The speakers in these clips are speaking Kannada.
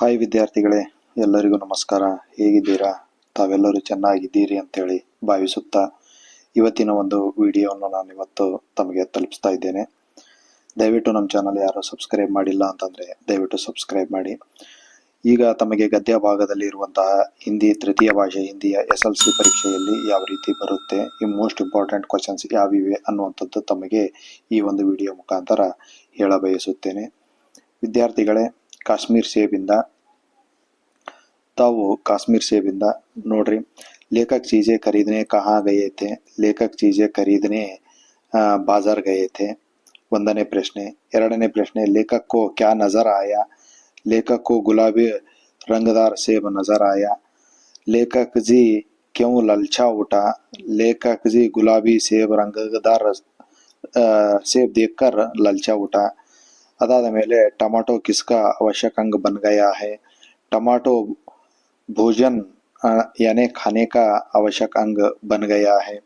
ಹಾಯ್ ವಿದ್ಯಾರ್ಥಿಗಳೇ, ಎಲ್ಲರಿಗೂ ನಮಸ್ಕಾರ. ಹೇಗಿದ್ದೀರಾ? ತಾವೆಲ್ಲರೂ ಚೆನ್ನಾಗಿದ್ದೀರಿ ಅಂತೇಳಿ ಭಾವಿಸುತ್ತಾ ಇವತ್ತಿನ ಒಂದು ವಿಡಿಯೋವನ್ನು ನಾನು ಇವತ್ತು ತಮಗೆ ತಲುಪಿಸ್ತಾ ಇದ್ದೇನೆ. ದಯವಿಟ್ಟು ನಮ್ಮ ಚಾನಲ್ ಯಾರು ಸಬ್ಸ್ಕ್ರೈಬ್ ಮಾಡಿಲ್ಲ ಅಂತಂದರೆ ದಯವಿಟ್ಟು ಸಬ್ಸ್ಕ್ರೈಬ್ ಮಾಡಿ. ಈಗ ತಮಗೆ ಗದ್ಯ ಭಾಗದಲ್ಲಿ ಇರುವಂತಹ ಹಿಂದಿ ತೃತೀಯ ಭಾಷೆ ಹಿಂದಿಯ SLC ಪರೀಕ್ಷೆಯಲ್ಲಿ ಯಾವ ರೀತಿ ಬರುತ್ತೆ, ಈ ಮೋಸ್ಟ್ ಇಂಪಾರ್ಟೆಂಟ್ ಕ್ವಶನ್ಸ್ ಯಾವಿವೆ ಅನ್ನುವಂಥದ್ದು ತಮಗೆ ಈ ಒಂದು ವಿಡಿಯೋ ಮುಖಾಂತರ ಹೇಳ ಬಯಸುತ್ತೇನೆ. ವಿದ್ಯಾರ್ಥಿಗಳೇ, ಕಾಶ್ಮೀರ್ ಸೇಬಿಂದ ನೋಡ್ರಿ, लेखक चीजें खरीदने कहाँ गए थे? लेखक चीजें खरीदने बाजार गए थे. ಒಂದನೇ ಪ್ರಶ್ನೆ. ಎರಡನೇ ಪ್ರಶ್ನೆ, लेखक को क्या नजर आया? लेखक को गुलाबी रंगदार सेब नजर आया. लेखक जी क्यों ललचा उठा? लेखक जी गुलाबी सेब रंगदार सेब देखकर ललचा उठा. अदाद मेले टमाटो किसका आवश्यक अंग बन गया है? टमाटो भोजन यानी खाने का आवश्यक अंग बन गया है.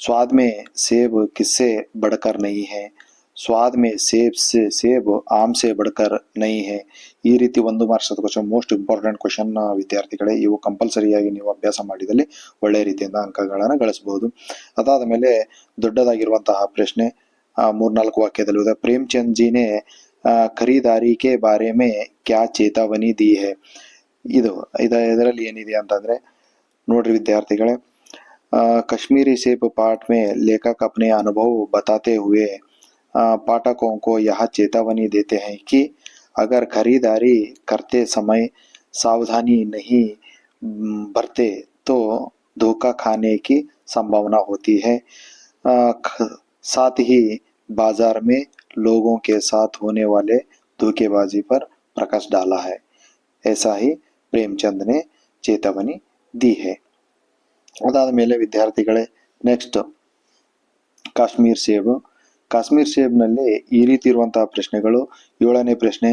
स्वाद में सेब किससे बढ़कर नहीं है? स्वाद में सेब आम से बढ़कर नहीं है. ಈ ರೀತಿ ಒಂದು marks question, most important question ವಿದ್ಯಾರ್ಥಿಗಳೇ. ಇವು ಕಂಪಲ್ಸರಿಯಾಗಿ ನೀವು ಅಭ್ಯಾಸ ಮಾಡಿದಲ್ಲಿ ಒಳ್ಳೆಯ ರೀತಿಯಿಂದ ಅಂಕಗಳನ್ನು ಗಳಿಸಬಹುದು. ಅದಾದ ಮೇಲೆ ದೊಡ್ಡದಾಗಿರುವಂತಹ ಪ್ರಶ್ನೆ 3-4 ವಾಕ್ಯದಲ್ಲಿ ಇದೆ. प्रेमचंद जी ने खरीदारी के बारे में क्या चेतावनी दी है? ಇದರಲ್ಲಿ ಏನಿದೆ ಅಂತಂದ್ರೆ ನೋಡ್ರಿ ವಿದ್ಯಾರ್ಥಿಗಳೇ, कश्मीरी सेब पाठ में लेखक अपने अनुभव बताते हुए पाठकों को यह चेतावनी देते हैं कि अगर खरीदारी करते समय सावधानी नहीं बरते तो धोखा खाने की संभावना होती है. साथ ही बाजार में लोगों के साथ होने वाले धोखेबाजी पर प्रकाश डाला है. ऐसा ही प्रेमचंद ने चेतावनी दी है. ಅದಾದ ಮೇಲೆ ವಿದ್ಯಾರ್ಥಿಗಳೇ, ನೆಕ್ಸ್ಟ್ ಕಾಶ್ಮೀರ್ ಸೇಬ್ನಲ್ಲಿ ಈ ರೀತಿ ಇರುವಂತಹ ಪ್ರಶ್ನೆಗಳು. 7ನೇ ಪ್ರಶ್ನೆ,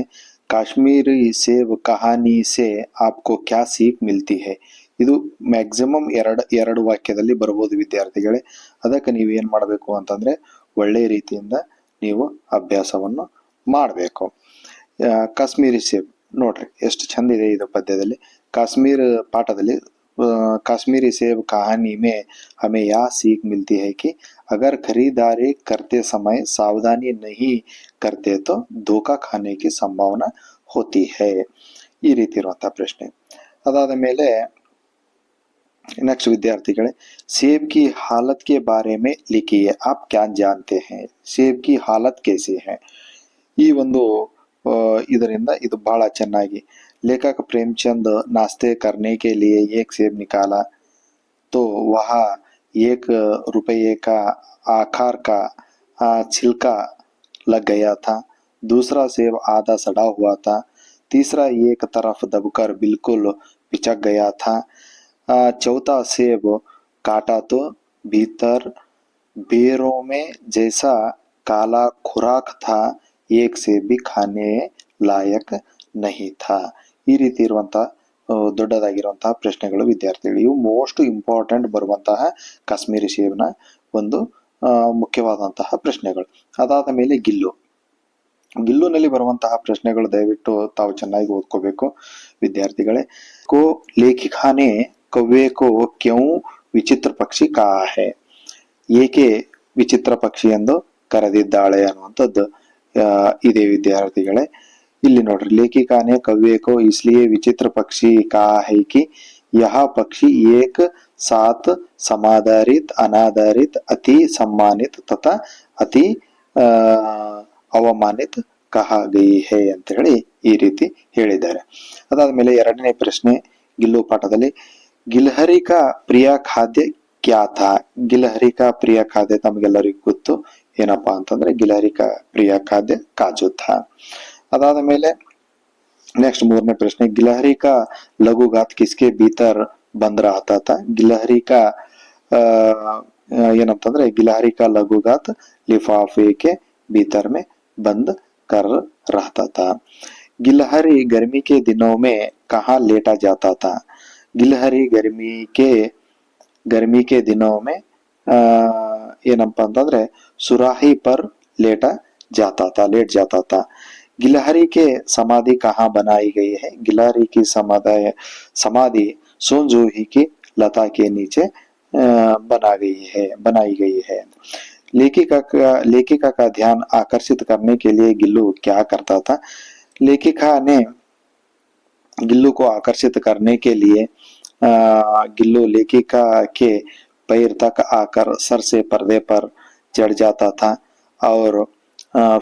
ಕಾಶ್ಮೀರಿ ಸೇಬ್ ಕಹಾನಿ ಸೆ ಆಪ್ಕೋ ಕ್ಯಾ ಸೀಖ್ ಮಿಲ್ತಿ ಹೈ? ಇದು ಮ್ಯಾಕ್ಸಿಮಮ್ ಎರಡು ವಾಕ್ಯದಲ್ಲಿ ಬರಬಹುದು ವಿದ್ಯಾರ್ಥಿಗಳೇ. ಅದಕ್ಕೆ ನೀವು ಏನ್ ಮಾಡಬೇಕು ಅಂತಂದ್ರೆ ಒಳ್ಳೆಯ ರೀತಿಯಿಂದ ನೀವು ಅಭ್ಯಾಸವನ್ನು ಮಾಡಬೇಕು. ಕಾಶ್ಮೀರಿ ಸೇಬ್ ನೋಡ್ರಿ ಎಷ್ಟು ಚಂದ ಇದೆ ಇದು ಪದ್ಯದಲ್ಲಿ. ಕಾಶ್ಮೀರ್ ಪಾಠದಲ್ಲಿ काश्मीरी सेब कहानी में हमें यह सीख मिलती है कि अगर खरीदारी करते समय सावधानी नहीं करते तो धोखा खाने की संभावना होती है. ಈ ರೀತಿ ಇರುವಂತಹ ಪ್ರಶ್ನೆ. ಅದಾದ ಮೇಲೆ ನೆಕ್ಸ್ಟ್ ವಿದ್ಯಾರ್ಥಿಗಳೇ, सेब की हालत के बारे में लिखिए. आप क्या जानते हैं? सेब की हालत कैसी है? ಈ ಒಂದು ಇದರಿಂದ ಇದು ಬಹಳ ಚೆನ್ನಾಗಿ. लेखक प्रेमचंद नाश्ते करने के लिए एक सेब निकाला तो वह ₹1 का आकार का छिलका लग गया था. दूसरा सेब आधा सड़ा हुआ था. तीसरा एक तरफ दबकर बिल्कुल पिचक गया था. चौथा सेब काटा तो भीतर बेरों में जैसा काला खुराक था. एक सेब भी खाने लायक नहीं था. ಈ ರೀತಿ ಇರುವಂತಹ ದೊಡ್ಡದಾಗಿರುವಂತಹ ಪ್ರಶ್ನೆಗಳು ವಿದ್ಯಾರ್ಥಿಗಳು. ಇವು ಮೋಸ್ಟ್ ಇಂಪಾರ್ಟೆಂಟ್ ಬರುವಂತಹ ಕಾಶ್ಮೀರಿ ಸೇಬ್ನ ಒಂದು ಮುಖ್ಯವಾದಂತಹ ಪ್ರಶ್ನೆಗಳು. ಅದಾದ ಮೇಲೆ ಗಿಲ್ಲುನಲ್ಲಿ ಬರುವಂತಹ ಪ್ರಶ್ನೆಗಳು ದಯವಿಟ್ಟು ತಾವು ಚೆನ್ನಾಗಿ ಓದ್ಕೋಬೇಕು ವಿದ್ಯಾರ್ಥಿಗಳೇ. ಕೋ ಲೇಖಿಕಾನೆ ಕವ್ವೆ ಕೋ ಕ್ಯೂ ವಿಚಿತ್ರ ಪಕ್ಷಿ ಕಹಾ ಹೈ? ಏಕೆ ವಿಚಿತ್ರ ಪಕ್ಷಿ ಎಂದು ಕರೆದಿದ್ದಾಳೆ ಅನ್ನುವಂಥದ್ದು ಇದೆ ವಿದ್ಯಾರ್ಥಿಗಳೇ. ಇಲ್ಲಿ ನೋಡ್ರಿ, लेखिका ने कव्य को इसलिए विचित्र पक्षी कहा है कि यह पक्षी एक साथ समाधारित, अनाधारित, अति सम्मानित तथा अति ಅವಮಾನಿತ ಕಹಾ ಗಯಿ ಹೈ ಅಂತ ಹೇಳಿ ಈ ರೀತಿ ಹೇಳಿದ್ದಾರೆ. ಅದಾದ್ಮೇಲೆ 2ನೇ ಪ್ರಶ್ನೆ ಗಿಲ್ಲು ಪಾಠದಲ್ಲಿ, ಗಿಲ್ಹರಿ ಕಾ ಪ್ರಿಯ ಖಾದ್ಯ ಕ್ಯಾ ಥಾ? ಗಿಲ್ಹರಿ ಕಾ ಪ್ರಿಯ ಖಾದ್ಯ ತಮಗೆಲ್ಲರಿಗೂ ಗೊತ್ತು ಏನಪ್ಪಾ ಅಂತಂದ್ರೆ ಗಿಲ್ಹರಿ ಕಾ ಪ್ರಿಯ ಖಾದ್ಯ ಕಾಜು ಥಾ. ಅದಾದ ಮೇಲೆ ನೆಕ್ಸ್ಟ್ 3ನೇ ಪ್ರಶ್ನೆ, ಗಿಲಹರಿ ಕಾ ಲಘುಘಾತ್ ಕಿಸ್ಕೆ ಭೀತರ್ ಬಂದ್ ರಹತಾ ಥಾ? ಗಿಲಹರಿ ಕಾ ಏನಂತಂದ್ರೆ ಗಿಲಹರಿ ಕಾ ಲಘುಘಾತ್ ಲಿಫಾಫೆ ಕೆ ಭೀತರ್ ಮೇ ಬಂದ್ ಕರ್ ರಹತಾ ಥಾ. ಗಿಲಹರಿ गर्मी के दिनों में कहाँ लेटा जाता था? ಗಿಲಹರಿ गर्मी के दिनों में ಏನಪ್ಪಾ ಅಂತಂದ್ರೆ ಸುರಾಹಿ ಪರ್ लेट जाता था. गिलहरी के समाधि कहाँ बनाई गई है? गिलहरी की समाधि सोनजूही की लता के नीचे बनाई गई है। लेखिका का ध्यान आकर्षित करने के लिए गिल्लू क्या करता था? लेखिका ने गिल्लू को आकर्षित करने के लिए गिल्लू लेखिका के पैर तक आकर सर से पर्दे पर चढ़ जाता था और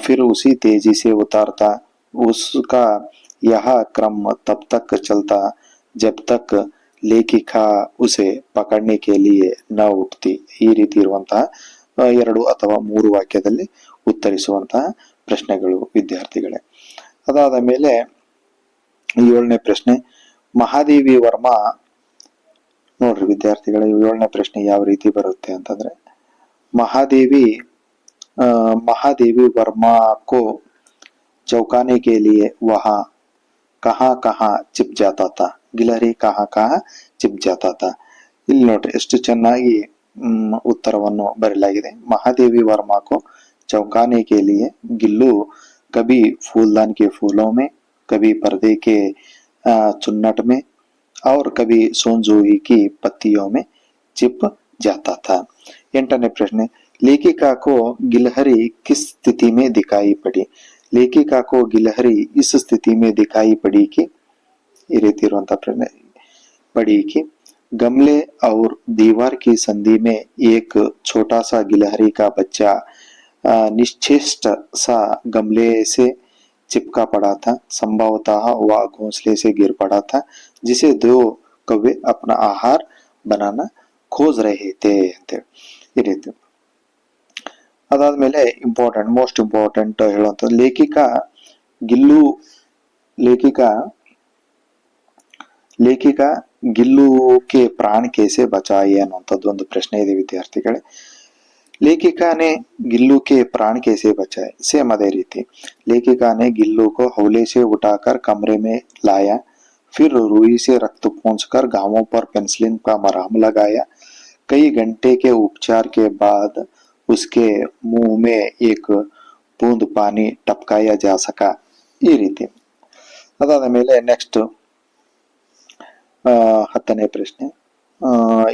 फिर उसी तेजी से उतारता। उसका यह क्रम तब तक चलता जब तक ಲೇಖಿಕಾ ಉಸೆ ಪಕಡ್ನೆ ಕೆ ಲಿಯೆ ನ ಉಠ್ತಿ। ಈ ರೀತಿ ಇರುವಂತಹ 2 ಅಥವಾ 3 ವಾಕ್ಯದಲ್ಲಿ ಉತ್ತರಿಸುವಂತಹ ಪ್ರಶ್ನೆಗಳು ವಿದ್ಯಾರ್ಥಿಗಳೇ। ಅದಾದ ಮೇಲೆ 7ನೇ ಪ್ರಶ್ನೆ, ಮಹಾದೇವಿ ವರ್ಮಾ ನೋಡ್ರಿ ವಿದ್ಯಾರ್ಥಿಗಳೇ, 7ನೇ ಪ್ರಶ್ನೆ ಯಾವ ರೀತಿ ಬರುತ್ತೆ ಅಂತಂದ್ರೆ, महादेवी वर्मा को चौंकाने के लिए वह कहाँ कहाँ चिप जाता था? ಗಿಲಹರಿ ಕहाँ ಕहाँ ಚಿಪ್ ಜಾತಾ ತಾ। ಇಲ್ಲಿ ನೋಡ್ರಿ ಎಷ್ಟು ಚೆನ್ನಾಗಿ ಉತ್ತರವನ್ನು ಬರೆಯಲಾಗಿದೆ। महादेवी वर्मा को चौंकाने के लिए गिल्लू कभी फूलदान के फूलों में, कभी पर्दे के चुन्नट में और कभी सोनजूही की पत्तियों में चिप जाता था। 8ನೇ ಪ್ರಶ್ನೆ, लेखिका को गिलहरी किस स्थिति में दिखाई पड़ी? लेखिका को गिलहरी इस स्थिति में दिखाई पड़ी कि ಈ ರೀತಿ ಇರುವಂತಹ ಪ್ರಶ್ನೆ पड़ी कि गमले और दीवार की संधि में एक छोटा सा गिलहरी का बच्चा निश्चेष्ट सा गमले से चिपका पड़ा था। संभवतः वह घोंसले से गिर पड़ा था जिसे 2 कौवे अपना आहार बनाना खोज रहे थे ಅಂತ ಈ ರೀತಿ। ಅದಾದ್ಮೇಲೆ ಮೋಸ್ಟ್ ಇಂಪಾರ್ಟೆಂಟ್ ಹೇಳುವಂತ, ಲೇಖಿಕಾ ಗಿಲ್ಲು ಕೆ ಪ್ರಾಣ ಕೇಸೆ ಬಚಾಯಿ ಅನ್ನುವಂಥದ್ದು ಒಂದು ಪ್ರಶ್ನೆ ಇದೆ ವಿದ್ಯಾರ್ಥಿಗಳೇ। लेखिका ने गिल्लू के प्राण कैसे बचाए? सेम अದೇ ರೀತಿ, लेखिका ने गिल्लू को हौले से उठाकर कमरे में लाया, फिर रुई से रक्त पोंछकर घावों पर पेनिसिलिन का मरहम लगाया। कई घंटे के उपचार के बाद उसके मुंह में एक बूंद पानी टपकाया जा सका। ಈ ರೀತಿ। ಅದಾದ ಮೇಲೆ ನೆಕ್ಸ್ಟ್ 10ನೇ ಪ್ರಶ್ನೆ,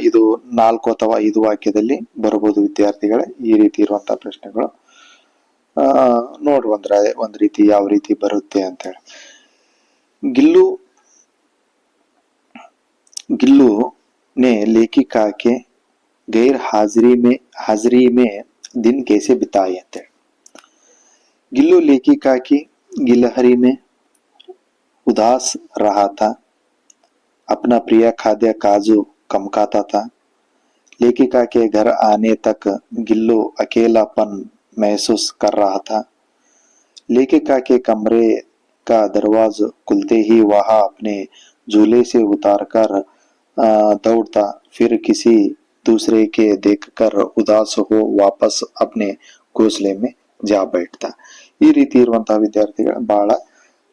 ಇದು 4 ಅಥವಾ 5 ವಾಕ್ಯದಲ್ಲಿ ಬರಬಹುದು ವಿದ್ಯಾರ್ಥಿಗಳೇ। ಈ ರೀತಿ ಇರುವಂತಹ ಪ್ರಶ್ನೆಗಳು ನೋಡ್ರಿ ಒಂದ್ ರೀತಿ ಯಾವ ರೀತಿ ಬರುತ್ತೆ ಅಂತ ಹೇಳಿ। गिल्लू ने लेखिका के गैर हाजिरी में दिन कैसे बिताए ಅಂತ ಹೇಳಿ। गिल्लू लेखिका की गिलहरी में उदास रहा था, अपना प्रिय खाद्य काजू कम खाता था। लेखिका के घर आने तक गिल्लू अकेलापन महसूस कर रहा था। लेखिका के कमरे का दरवाजा खुलते ही वह अपने झूले से उतारकर दौड़ता, फिर किसी दूसरे के देखकर उदास हो वापस अपने घोंसले में जा बैठता। ಈ ರೀತಿ ಇರುವಂತಹ ವಿದ್ಯಾರ್ಥಿಗಳು ಬಹಳ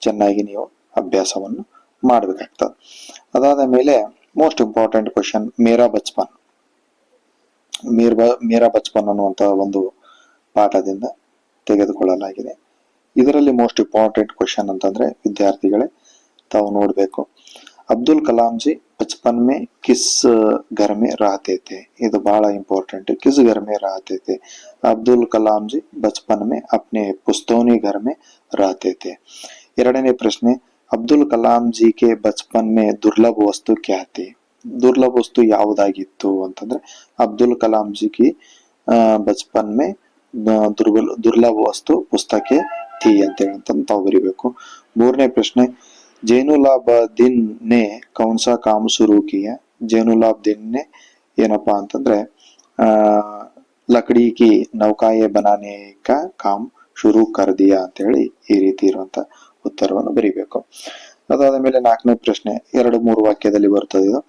ಚೆನ್ನಾಗಿ ನೀವು ಅಭ್ಯಾಸವನ್ನು ಮಾಡಬೇಕಾಗ್ತದೆ। ಅದಾದ ಮೇಲೆ ಮೋಸ್ಟ್ ಇಂಪಾರ್ಟೆಂಟ್ ಕ್ವಶನ್, ಮೇರಾ ಬಚ್ಪನ್ ಅನ್ನುವಂತಹ ಒಂದು ಪಾಠದಿಂದ ತೆಗೆದುಕೊಳ್ಳಲಾಗಿದೆ। ಇದರಲ್ಲಿ ಮೋಸ್ಟ್ ಇಂಪಾರ್ಟೆಂಟ್ ಕ್ವಶನ್ ಅಂತಂದ್ರೆ ವಿದ್ಯಾರ್ಥಿಗಳೇ ತಾವು ನೋಡ್ಬೇಕು, ಅಬ್ದುಲ್ ಕಲಾಂ ಜಿ ಬಚ್ಪನ್ ಮೇ ಕಿಸ್ ಘರ್ ಮೇ रहते थे। ಇದು ಬಹಳ ಇಂಪಾರ್ಟೆಂಟ್, ಕಿಸ್ ಘರ್ ಮೇ रहते थे? ಅಬ್ದುಲ್ ಕಲಾಂ ಜಿ ಬಚ್ಪನ್ ಮೇ अपने पुस्तौनी घर में रहते थे। 2ನೇ ಪ್ರಶ್ನೆ, ಅಬ್ದುಲ್ ಕಲಾಂ ಜಿ ಕೆ ಬಚ್ಪನ್ ಮೇ ದುರ್ಲಭ ವಸ್ತು ಕ್ಯಾ ಥಿ? ದುರ್ಲಭ ವಸ್ತು ಯಾವುದಾಗಿತ್ತು ಅಂತಂದ್ರೆ ಅಬ್ದುಲ್ ಕಲಾಂ ಜಿ ಕಿ ಬಚ್ಪನ್ ಮೇ ದುರ್ಲಭ ವಸ್ತು ಪುಸ್ತಕೆ ಥಿ ಅಂತ ಹೇಳಿ ತಾವು ಬರೀಬೇಕು। 3ನೇ ಪ್ರಶ್ನೆ, ಜೈನುಲಾಬ್ದೀನ್ ನೆ ಕೌನ್ ಸಾ ಕಾಮ್ ಶುರು ಕಿಯಾ? ಜೈನುಲಾಬ್ದೀನ್ ನೆ ಏನಪ್ಪಾ ಅಂತಂದ್ರೆ ಲಕಡಿ ಕಿ ನೌಕಾಯೆ ಬನಾನೆ ಕಾ ಕಾಮ್ ಶುರು ಕರ್ ದಿಯಾ ಅಂತ ಹೇಳಿ ಈ ರೀತಿ ಇರುವಂತ ಉತ್ತರವನ್ನು ಬರೀಬೇಕು। ಅದಾದ ಮೇಲೆ 4ನೇ ಪ್ರಶ್ನೆ 2-3 ವಾಕ್ಯದಲ್ಲಿ ಬರ್ತದೆ ಇದು,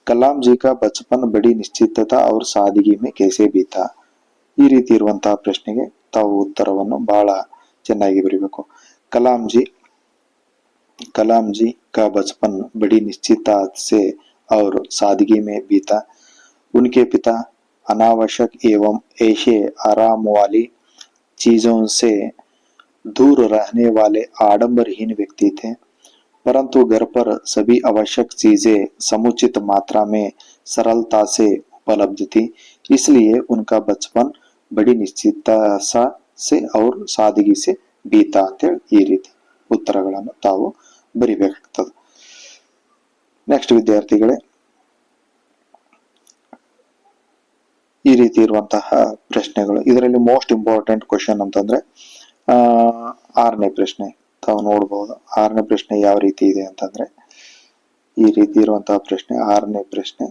ಕಲಾಂ ಜಿ ಕಾ ಬಚ್ಪನ್ ಬಡಿ ನಿಶ್ಚಿತತಾ ಔರ್ ಸಾದಗಿ ಮೇ ಕೈಸೆ ಬೀತಾ? ಈ ರೀತಿ ಇರುವಂತಹ ಪ್ರಶ್ನೆಗೆ ತಾವು ಉತ್ತರವನ್ನು ಬಹಳ ಚೆನ್ನಾಗಿ ಬರೀಬೇಕು। कलाम जी का बचपन बड़ी निश्चितता से और सादगी में बीता। उनके पिता अनावश्यक एवं ऐशे आराम वाली चीजों से दूर रहने वाले आडंबरहीन व्यक्ति थे, परंतु घर पर सभी आवश्यक चीजें समुचित मात्रा में सरलता से उपलब्ध थी, इसलिए उनका बचपन बड़ी निश्चितता से और सादगी से बीता ಅಂತೇಳಿ ಈ ರೀತಿ ಉತ್ತರಗಳನ್ನು ತಾವು ಬರಿಬೇಕಾಗ್ತದೆ. ನೆಕ್ಸ್ಟ್ ವಿದ್ಯಾರ್ಥಿಗಳೇ, ಈ ರೀತಿ ಇರುವಂತಹ ಪ್ರಶ್ನೆಗಳು. ಇದರಲ್ಲಿ ಮೋಸ್ಟ್ ಇಂಪಾರ್ಟೆಂಟ್ ಕ್ವಶನ್ ಅಂತಂದ್ರೆ 6ನೇ ಪ್ರಶ್ನೆ ತಾವು ನೋಡಬಹುದು. 6ನೇ ಪ್ರಶ್ನೆ ಯಾವ ರೀತಿ ಇದೆ ಅಂತಂದ್ರೆ ಈ ರೀತಿ ಇರುವಂತಹ ಪ್ರಶ್ನೆ. 6ನೇ ಪ್ರಶ್ನೆ,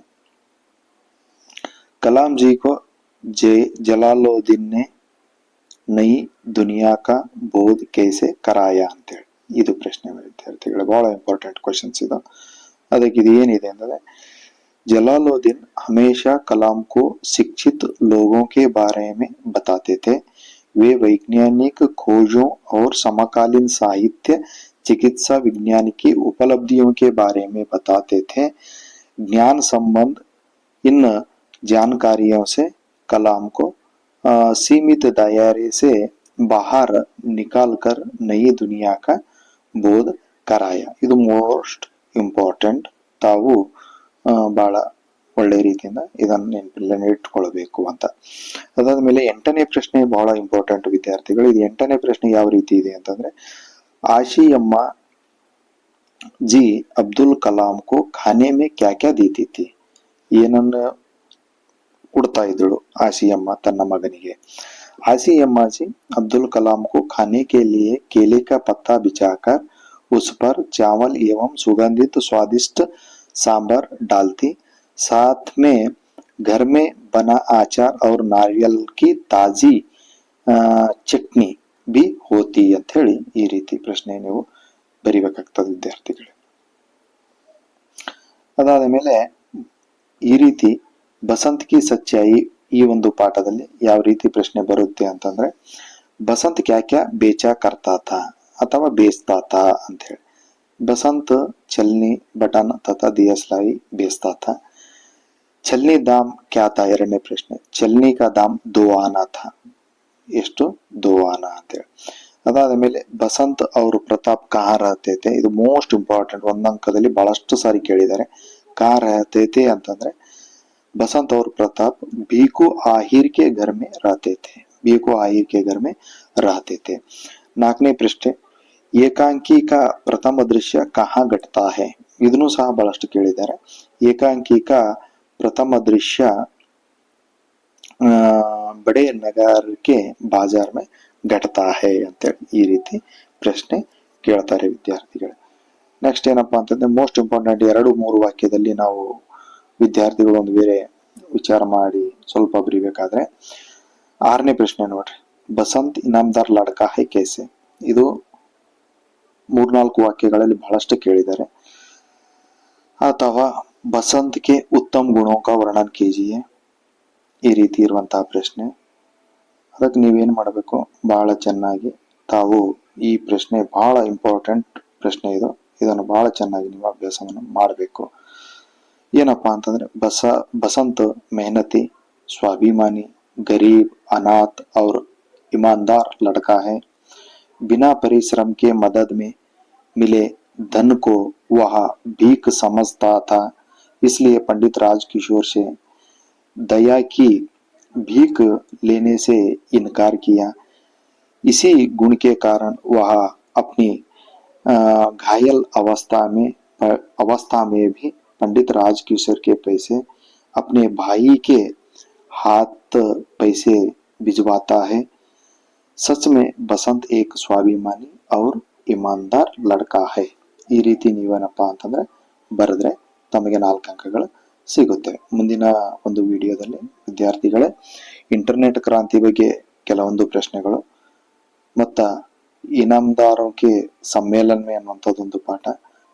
कलाम जी को जलालुद्दीन ने नई दुनिया का बोध कैसे कराया ಅಂತೇಳಿ ಇದು ಪ್ರಶ್ನೆ ವಿದ್ಯಾರ್ಥಿಗಳು. ಬಹಳ ಇಂಪಾರ್ಟೆಂಟ್ ಕ್ವಶನ್ಸ್ ಇದು. ಅದಕ್ಕೆ ಇದು ಏನಿದೆ ಅಂದ್ರೆ, जलालुद्दीन हमेशा कलाम को शिक्षित लोगों के बारे में बताते थे। वे वैज्ञानिक खोजों और समकालीन साहित्य, चिकित्सा विज्ञान की उपलब्धियों के बारे में बताते थे। ज्ञान संबंध इन जानकारियों से कलाम को सीमित दायरे से बाहर निकालकर नई दुनिया का बोध कराया. ಇದು ಮೋಸ್ಟ್ ಇಂಪಾರ್ಟೆಂಟ್. ತಾವು ಬಹಳ ಒಳ್ಳೆ ರೀತಿಯಿಂದ ಇದನ್ನು ನೆನಪಿನಲ್ಲಿ ಇಟ್ಕೊಳ್ಬೇಕು ಅಂತ. ಅದಾದ್ಮೇಲೆ 8ನೇ ಪ್ರಶ್ನೆ ಬಹಳ ಇಂಪಾರ್ಟೆಂಟ್ ವಿದ್ಯಾರ್ಥಿಗಳು. ಇದು 8ನೇ ಪ್ರಶ್ನೆ ಯಾವ ರೀತಿ ಇದೆ ಅಂತಂದ್ರೆ, ಆಶಿಯಮ್ಮ ಜಿ ಅಬ್ದುಲ್ ಕಲಾಂ ಕೋ ಖಾನೆ ಮೇ ಕ್ಯಾ ಕ್ಯಾ ದೇತಿ ಥಿ. ಏನನ್ನು ಕೊಡ್ತಾ ಇದ್ದಳು ಆಶಿಯಮ್ಮ ತನ್ನ ಮಗನಿಗೆ. आसियम्मा जी अब्दुल कलाम को खाने के लिए केले का पत्ता बिछाकर उस पर चावल एवं सुगंधित स्वादिष्ट सांभर डालती, साथ में घर में बना आचार और नारियल की ताजी चटनी भी होती ಅಂತ ಹೇಳಿ ಈ ರೀತಿ ಪ್ರಶ್ನೆ ನೀವು ಬರಿಬೇಕಾಗ್ತದೆ ವಿದ್ಯಾರ್ಥಿಗಳೇ. ಅದಾದ ಮೇಲೆ ಈ ರೀತಿ ಬಸಂತ್ ಕಿ ಸಚ್ಚಾಯಿ ಈ ಒಂದು ಪಾಠದಲ್ಲಿ ಯಾವ ರೀತಿ ಪ್ರಶ್ನೆ ಬರುತ್ತೆ ಅಂತಂದ್ರೆ, ಬಸಂತ್ ಕ್ಯಾ ಕ್ಯಾ ಬೇಚಾ ಕರ್ತಾತ ಅಥವಾ ಬೇಸ್ತಾತ ಅಂತ ಹೇಳಿ. ಬಸಂತ್ ಚಲ್ನಿ ಬಟನ್ ತಥಾ ದಿಯಸ್ಲಾಯಿ ಬೇಸ್ತಾತ. ಚಲ್ನಿ ದಾಮ್ ಕ್ಯಾ ತಾ 2ನೇ ಪ್ರಶ್ನೆ. ಚಲ್ನಿ ಕಾ ದಾಮ್ 2 ಆನಾ ಥಾ. ಎಷ್ಟು? 2 ಆನಾ ಅಂತೇಳಿ. ಅದಾದ ಮೇಲೆ ಬಸಂತ್ ಅವರು ಪ್ರತಾಪ್ ಕಹಾ ರಹತೆ ಥೆ. ಇದು ಮೋಸ್ಟ್ ಇಂಪಾರ್ಟೆಂಟ್, ಒಂದಂಕದಲ್ಲಿ ಬಹಳಷ್ಟು ಸಾರಿ ಕೇಳಿದ್ದಾರೆ. ಕಹಾ ರಹತೆ ಥೆ ಅಂತಂದ್ರೆ बसंत और प्रताप भीखू आहिर के घर में रहते थे. भीखू आहिर के घर में रहते थे. 4ನೇ ಪ್ರಶ್ನೆ, ಏಕಾಂಕಿ का प्रथम दृश्य कहाँ घटता है. ಇದನ್ನು ಸಹ ಬಹಳಷ್ಟು ಕೇಳಿದ್ದಾರೆ. ಏಕಾಂಕಿ का प्रथम दृश्य बड़े नगर के बाजार में घटता है ಅಂತೇಳಿ ಈ ರೀತಿ ಪ್ರಶ್ನೆ ಕೇಳ್ತಾರೆ ವಿದ್ಯಾರ್ಥಿಗಳು. ನೆಕ್ಸ್ಟ್ ಏನಪ್ಪಾ ಅಂತಂದ್ರೆ, ಮೋಸ್ಟ್ ಇಂಪಾರ್ಟೆಂಟ್ 2-3 ವಾಕ್ಯದಲ್ಲಿ ನಾವು ವಿದ್ಯಾರ್ಥಿಗಳು ಒಂದು ಬೇರೆ ವಿಚಾರ ಮಾಡಿ ಸ್ವಲ್ಪ ಬರಿಬೇಕಾದ್ರೆ, 6ನೇ ಪ್ರಶ್ನೆ ನೋಡ್ರಿ. ಬಸಂತ್ ಇನಾಮದಾರ್ ಲಡ್ಕಾ ಹೈ ಕೇಸೆ. ಇದು 3-4 ವಾಕ್ಯಗಳಲ್ಲಿ ಬಹಳಷ್ಟು ಕೇಳಿದ್ದಾರೆ. ಅಥವಾ ಬಸಂತ್ ಕೆ ಉತ್ತಮ ಗುಣೋ ಕಾ ವರ್ಣನ್ ಕೀಜಿಯೆ. ಈ ರೀತಿ ಇರುವಂತಹ ಪ್ರಶ್ನೆ. ಅದಕ್ಕೆ ನೀವೇನ್ ಮಾಡಬೇಕು, ಬಹಳ ಚೆನ್ನಾಗಿ ತಾವು ಈ ಪ್ರಶ್ನೆ ಬಹಳ ಇಂಪಾರ್ಟೆಂಟ್ ಪ್ರಶ್ನೆ ಇದು. ಇದನ್ನು ಬಹಳ ಚೆನ್ನಾಗಿ ನೀವು ಅಭ್ಯಾಸವನ್ನು ಮಾಡಬೇಕು. ಏನಪ್ಪಾ ಅಂತಂದ್ರೆ, बसंत मेहनती, स्वाभिमानी, गरीब, अनाथ और ईमानदार लड़का है. बिना परिश्रम के मदद में मिले धन को वह भीख समझता था, इसलिए पंडित राजकिशोर से दया की भीख लेने से इनकार किया. इसी गुण के कारण वह अपनी घायल अवस्था में भी पंडित राजकिशोर के पैसे अपने भाई के हाथ पैसे भिजवाता है. सच में बसंत एक स्वाभिमानी और ईमानदार लड़का है. ಈ ರೀತಿ ನೀವೇನಪ್ಪಾ ಅಂತಂದ್ರೆ ಬರೆದ್ರೆ ತಮಗೆ 4 ಅಂಕಗಳು ಸಿಗುತ್ತೆ. ಮುಂದಿನ ಒಂದು ವಿಡಿಯೋದಲ್ಲಿ ವಿದ್ಯಾರ್ಥಿಗಳೇ, ಇಂಟರ್ನೆಟ್ ಕ್ರಾಂತಿ ಬಗ್ಗೆ ಕೆಲವೊಂದು ಪ್ರಶ್ನೆಗಳು ಮತ್ತ ಇನಾಮದಾರೋं के सम्मेलन में ಅನ್ನುವಂಥದ್ದೊಂದು ಪಾಠ,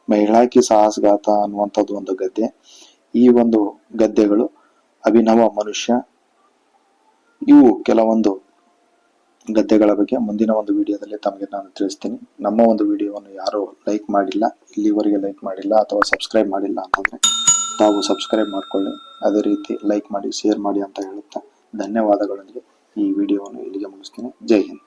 ಮಹಿಳಾ ಕಿ ಸಾಹಸಗಾಥ ಅನ್ನುವಂಥದ್ದು ಒಂದು ಗದ್ಯ. ಈ ಒಂದು ಗದ್ಯಗಳು, ಅಭಿನವ ಮನುಷ್ಯ, ಇವು ಕೆಲವೊಂದು ಗದ್ಯಗಳ ಬಗ್ಗೆ ಮುಂದಿನ ಒಂದು ವಿಡಿಯೋದಲ್ಲಿ ತಮಗೆ ನಾನು ತಿಳಿಸ್ತೀನಿ. ನಮ್ಮ ಒಂದು ವಿಡಿಯೋವನ್ನು ಯಾರು ಲೈಕ್ ಮಾಡಿಲ್ಲ, ಇಲ್ಲಿವರೆಗೆ ಲೈಕ್ ಮಾಡಿಲ್ಲ ಅಥವಾ ಸಬ್ಸ್ಕ್ರೈಬ್ ಮಾಡಿಲ್ಲ ಅಂತಂದ್ರೆ ತಾವು ಸಬ್ಸ್ಕ್ರೈಬ್ ಮಾಡ್ಕೊಳ್ಳಿ. ಅದೇ ರೀತಿ ಲೈಕ್ ಮಾಡಿ, ಶೇರ್ ಮಾಡಿ ಅಂತ ಹೇಳುತ್ತಾ ಧನ್ಯವಾದಗಳೊಂದಿಗೆ ಈ ವಿಡಿಯೋವನ್ನು ಇಲ್ಲಿಗೆ ಮುಗಿಸ್ತೀನಿ. ಜೈ ಹಿಂದ್.